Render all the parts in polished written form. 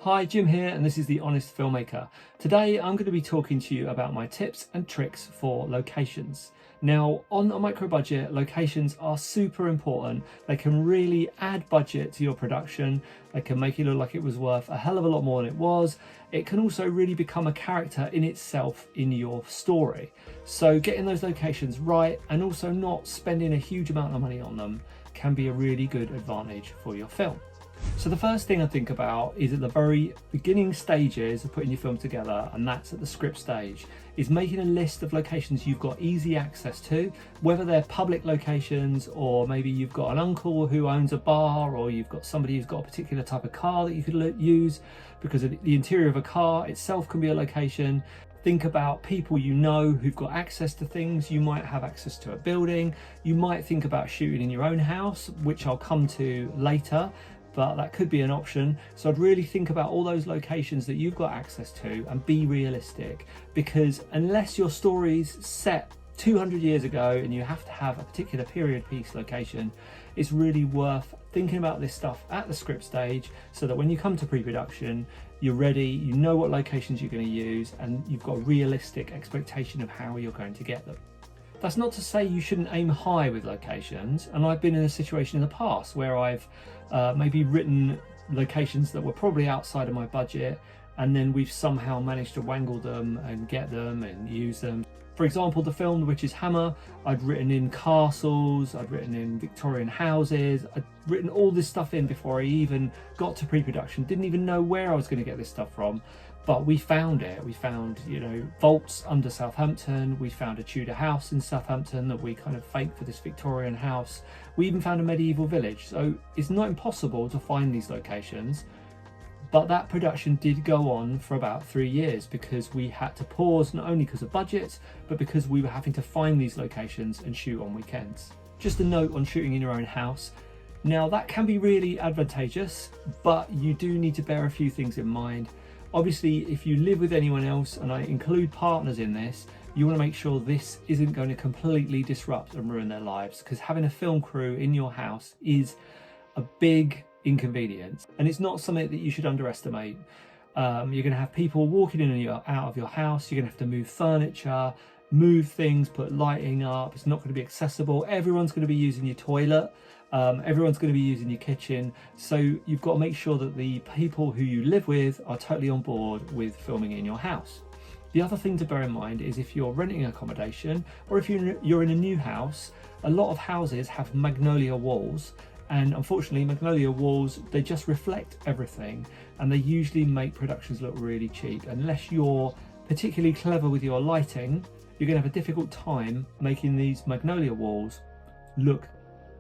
Hi, Jim here, and this is The Honest Filmmaker. Today I'm going to be talking to you about my tips and tricks for locations. Now, on a micro budget, locations are super important. They can really add budget to your production. They can make it look like it was worth a hell of a lot more than it was. It can also really become a character in itself in your story. So getting those locations right and also not spending a huge amount of money on them can be a really good advantage for your film. So the first thing I think about is at the very beginning stages of putting your film together, and that's at the script stage, is making a list of locations you've got easy access to, whether they're public locations or maybe you've got an uncle who owns a bar, or you've got somebody who's got a particular type of car that you could use, because the interior of a car itself can be a location. Think about people you know who've got access to things. You might have access to a building. You might think about shooting in your own house, which I'll come to later, but that could be an option. So I'd really think about all those locations that you've got access to and be realistic, because unless your story's set 200 years ago and you have to have a particular period piece location, it's really worth thinking about this stuff at the script stage so that when you come to pre-production, you're ready, you know what locations you're going to use, and you've got a realistic expectation of how you're going to get them. That's not to say you shouldn't aim high with locations, and I've been in a situation in the past where I've maybe written locations that were probably outside of my budget, and then we've somehow managed to wangle them and get them and use them. For example, the film The Witch's Hammer, I'd written in castles, I'd written in Victorian houses, I'd written all this stuff in before I even got to pre-production. Didn't even know where I was going to get this stuff from, but we found it. We found, vaults under Southampton. We found a Tudor house in Southampton that we kind of faked for this Victorian house. We even found a medieval village. So it's not impossible to find these locations. But that production did go on for about 3 years because we had to pause, not only because of budget, but because we were having to find these locations and shoot on weekends. Just a note on shooting in your own house. Now that can be really advantageous, but you do need to bear a few things in mind. Obviously, if you live with anyone else, and I include partners in this, you want to make sure this isn't going to completely disrupt and ruin their lives, because having a film crew in your house is a big inconvenience, and it's not something that you should underestimate. You're going to have people walking in and out of your house. You're going to have to move furniture, move things, put lighting up. It's not going to be accessible. Everyone's going to be using your toilet. Everyone's going to be using your kitchen. So you've got to make sure that the people who you live with are totally on board with filming in your house. The other thing to bear in mind is if you're renting accommodation, or if you're in a new house, a lot of houses have magnolia walls. And unfortunately, magnolia walls, they just reflect everything, and they usually make productions look really cheap. Unless you're particularly clever with your lighting, you're going to have a difficult time making these magnolia walls look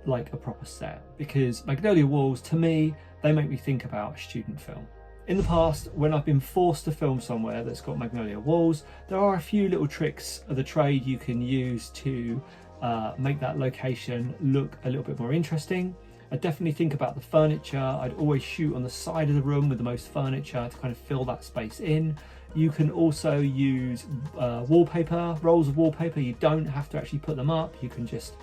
like a proper set, because magnolia walls, to me, they make me think about a student film. In the past, when I've been forced to film somewhere that's got magnolia walls, there are a few little tricks of the trade you can use to make that location look a little bit more interesting. I definitely think about the furniture. I'd always shoot on the side of the room with the most furniture to kind of fill that space in. You can also use wallpaper, rolls of wallpaper. You don't have to actually put them up. You can just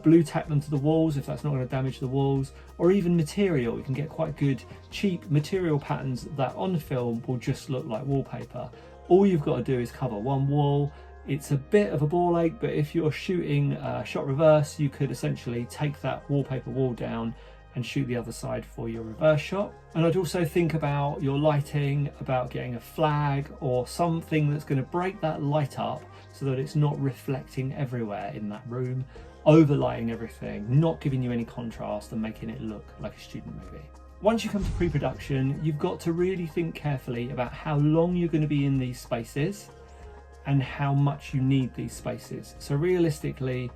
blue tack them to the walls if that's not going to damage the walls, or even material. You can get quite good cheap material patterns that on film will just look like wallpaper. All you've got to do is cover one wall. It's a bit of a ball ache, but if you're shooting shot reverse, you could essentially take that wallpaper wall down and shoot the other side for your reverse shot. And I'd also think about your lighting, about getting a flag or something that's going to break that light up so that it's not reflecting everywhere in that room, overlighting everything, not giving you any contrast and making it look like a student movie. Once you come to pre-production, you've got to really think carefully about how long you're going to be in these spaces and how much you need these spaces. So realistically,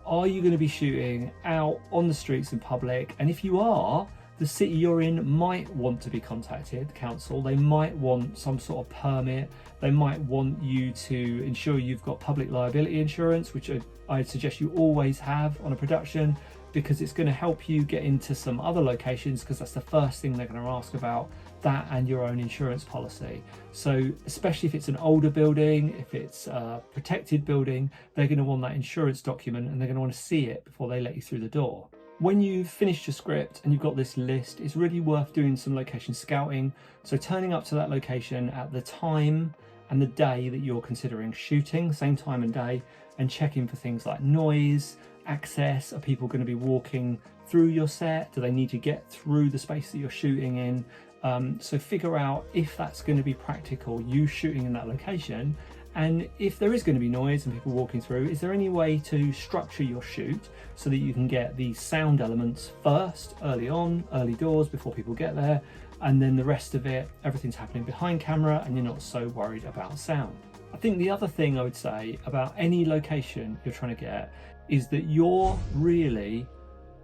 are you going to be shooting out on the streets in public? And if you are, the city you're in might want to be contacted, the council. They might want some sort of permit. They might want you to ensure you've got public liability insurance, which I'd suggest you always have on a production, because it's going to help you get into some other locations, because that's the first thing they're going to ask about, that and your own insurance policy. So especially if it's an older building, if it's a protected building, they're going to want that insurance document, and they're going to want to see it before they let you through the door. When you've finished your script and you've got this list, it's really worth doing some location scouting. So turning up to that location at the time and the day that you're considering shooting, same time and day, and checking for things like noise, access. Are people going to be walking through your set? Do they need to get through the space that you're shooting in? So figure out if that's going to be practical, you shooting in that location. And if there is going to be noise and people walking through, is there any way to structure your shoot so that you can get the sound elements first, early on, early doors, before people get there, and then the rest of it, everything's happening behind camera and you're not so worried about sound. I think the other thing I would say about any location you're trying to get is that you're really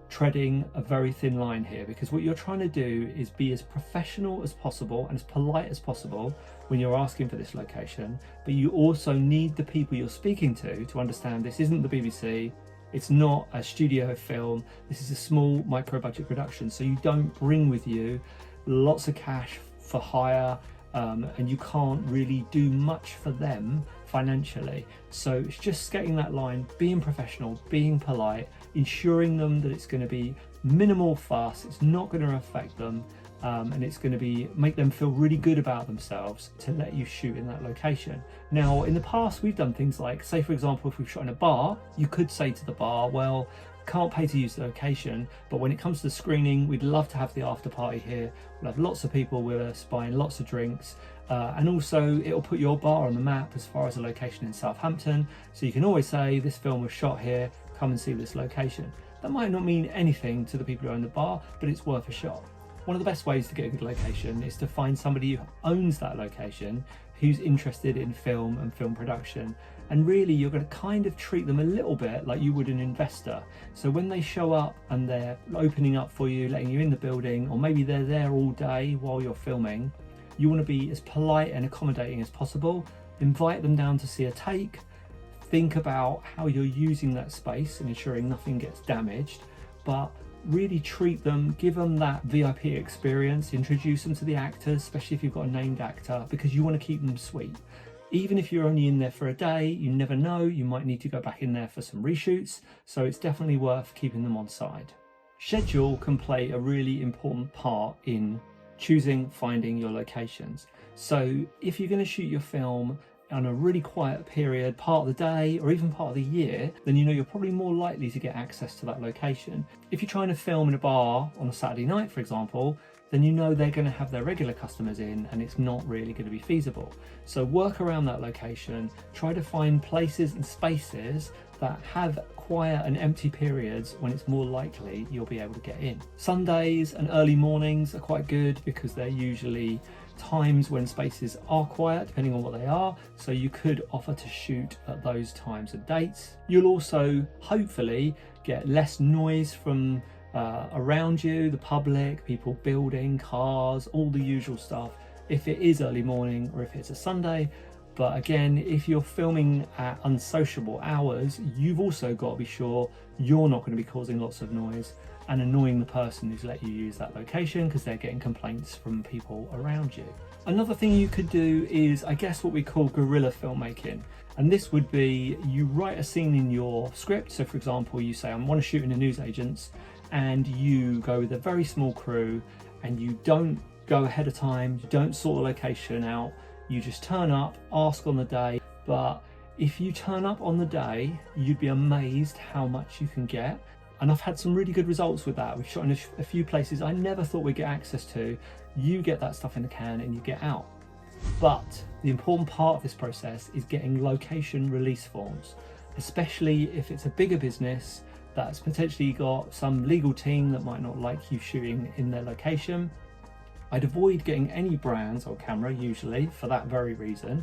treading a very thin line here, because what you're trying to do is be as professional as possible and as polite as possible when you're asking for this location, but you also need the people you're speaking to understand this isn't the BBC, it's not a studio film, this is a small micro budget production, so you don't bring with you lots of cash for hire, and you can't really do much for them financially. So it's just getting that line, being professional, being polite, ensuring them that it's going to be minimal fuss, it's not going to affect them, and it's going to make them feel really good about themselves to let you shoot in that location. Now, in the past, we've done things like, say for example, if we've shot in a bar, you could say to the bar, well, can't pay to use the location, but when it comes to the screening, we'd love to have the after party here. We'll have lots of people with us buying lots of drinks, and also it'll put your bar on the map as far as a location in Southampton, so you can always say this film was shot here, come and see this location. That might not mean anything to the people who own the bar, but it's worth a shot. One of the best ways to get a good location is to find somebody who owns that location, who's interested in film and film production, and really you're going to kind of treat them a little bit like you would an investor. So when they show up and they're opening up for you, letting you in the building, or maybe they're there all day while you're filming, you want to be as polite and accommodating as possible. Invite them down to see a take, think about how you're using that space and ensuring nothing gets damaged, but really treat them, give them that VIP experience, introduce them to the actors, especially if you've got a named actor, because you want to keep them sweet. Even if you're only in there for a day, you never know, you might need to go back in there for some reshoots, so it's definitely worth keeping them on side. Schedule can play a really important part in finding your locations. So if you're going to shoot your film on a really quiet period, part of the day or even part of the year, then you know you're probably more likely to get access to that location. If you're trying to film in a bar on a Saturday night, for example, then you know they're going to have their regular customers in and it's not really going to be feasible. So work around that location, try to find places and spaces that have quiet and empty periods when it's more likely you'll be able to get in. Sundays and early mornings are quite good because they're usually times when spaces are quiet, depending on what they are, so you could offer to shoot at those times and dates. You'll also hopefully get less noise from around you, the public, people building, cars, all the usual stuff, if it is early morning or if it's a Sunday. But again, if you're filming at unsociable hours, you've also got to be sure you're not going to be causing lots of noise and annoying the person who's let you use that location because they're getting complaints from people around you. Another thing you could do is, I guess, what we call guerrilla filmmaking. And this would be, you write a scene in your script. So for example, you say, I want to shoot in a newsagent's, and you go with a very small crew and you don't go ahead of time, you don't sort the location out, you just turn up, ask on the day. But if you turn up on the day, you'd be amazed how much you can get. And I've had some really good results with that. We've shot in a few places I never thought we'd get access to. You get that stuff in the can and you get out. But the important part of this process is getting location release forms, especially if it's a bigger business that's potentially got some legal team that might not like you shooting in their location. I'd avoid getting any brands or camera usually for that very reason.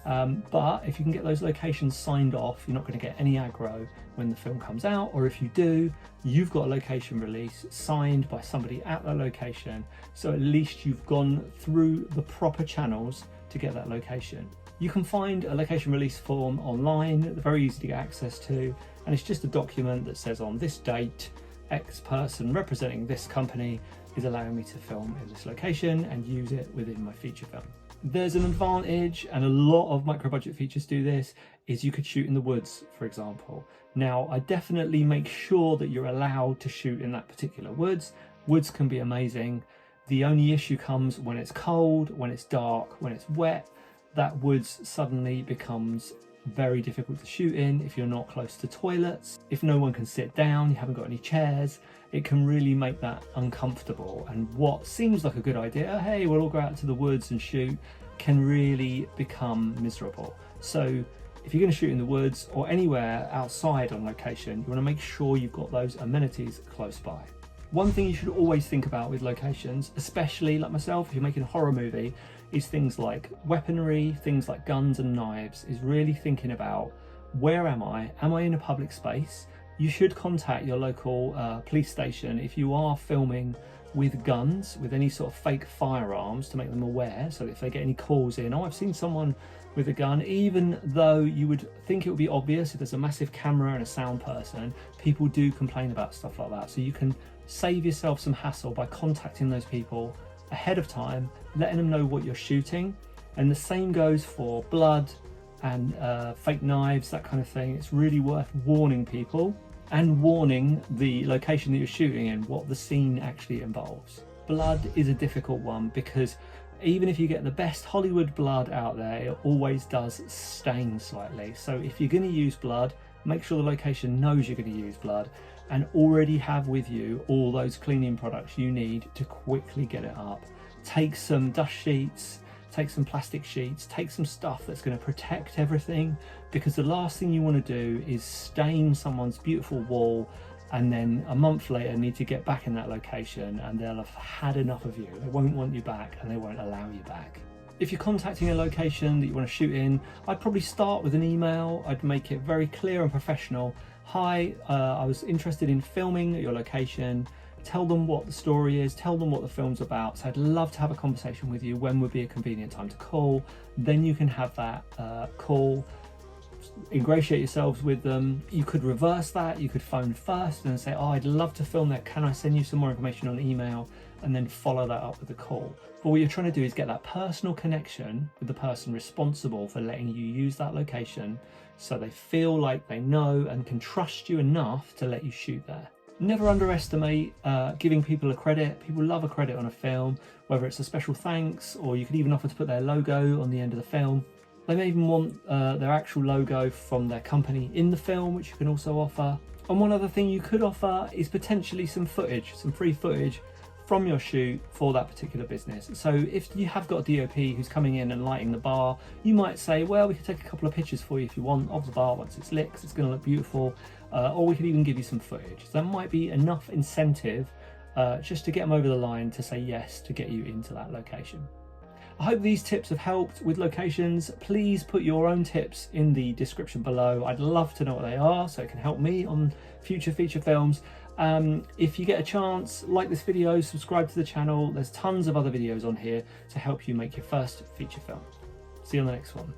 But if you can get those locations signed off, you're not going to get any aggro when the film comes out, or if you do, you've got a location release signed by somebody at the location, so at least you've gone through the proper channels to get that location. You can find a location release form online, very easy to get access to, and it's just a document that says on this date, X person representing this company is allowing me to film in this location and use it within my feature film. There's an advantage, and a lot of micro budget features do this, is you could shoot in the woods, for example. Now, I definitely make sure that you're allowed to shoot in that particular woods. Woods can be amazing. The only issue comes when it's cold, when it's dark, when it's wet. That woods suddenly becomes very difficult to shoot in if you're not close to toilets. If no one can sit down, you haven't got any chairs, it can really make that uncomfortable. And what seems like a good idea, hey, we'll all go out to the woods and shoot, can really become miserable. So if you're going to shoot in the woods or anywhere outside on location, you want to make sure you've got those amenities close by. One thing you should always think about with locations, especially like myself, if you're making a horror movie, is things like weaponry, things like guns and knives, is really thinking about, where am I? Am I in a public space? You should contact your local police station if you are filming with guns, with any sort of fake firearms, to make them aware, so that if they get any calls in, oh, I've seen someone with a gun, even though you would think it would be obvious if there's a massive camera and a sound person, people do complain about stuff like that. So you can save yourself some hassle by contacting those people ahead of time, letting them know what you're shooting. And the same goes for blood and fake knives, that kind of thing. It's really worth warning people and warning the location that you're shooting in, what the scene actually involves. Blood is a difficult one because even if you get the best Hollywood blood out there, it always does stain slightly. So if you're going to use blood, make sure the location knows you're going to use blood, and already have with you all those cleaning products you need to quickly get it up. Take some dust sheets, take some plastic sheets, take some stuff that's going to protect everything, because the last thing you want to do is stain someone's beautiful wall and then a month later need to get back in that location and they'll have had enough of you. They won't want you back and they won't allow you back. If you're contacting a location that you want to shoot in, I'd probably start with an email. I'd make it very clear and professional. Hi, I was interested in filming at your location. Tell them what the story is, tell them what the film's about. So I'd love to have a conversation with you. When would be a convenient time to call? Then you can have that call, ingratiate yourselves with them. You could reverse that, you could phone first and say, oh, I'd love to film that, can I send you some more information on email? And then follow that up with a call. But what you're trying to do is get that personal connection with the person responsible for letting you use that location, so they feel like they know and can trust you enough to let you shoot there. Never underestimate giving people a credit. People love a credit on a film, whether it's a special thanks, or you could even offer to put their logo on the end of the film. They may even want their actual logo from their company in the film, which you can also offer. And one other thing you could offer is potentially some footage, some free footage from your shoot for that particular business. So if you have got a DOP who's coming in and lighting the bar, you might say, well, we could take a couple of pictures for you if you want of the bar once it's lit, 'cause it's going to look beautiful, or we could even give you some footage. So that might be enough incentive just to get them over the line to say yes to get you into that location. I hope these tips have helped with locations. Please put your own tips in the description below. I'd love to know what they are so it can help me on future feature films. If you get a chance, like this video, subscribe to the channel. There's tons of other videos on here to help you make your first feature film. See you on the next one.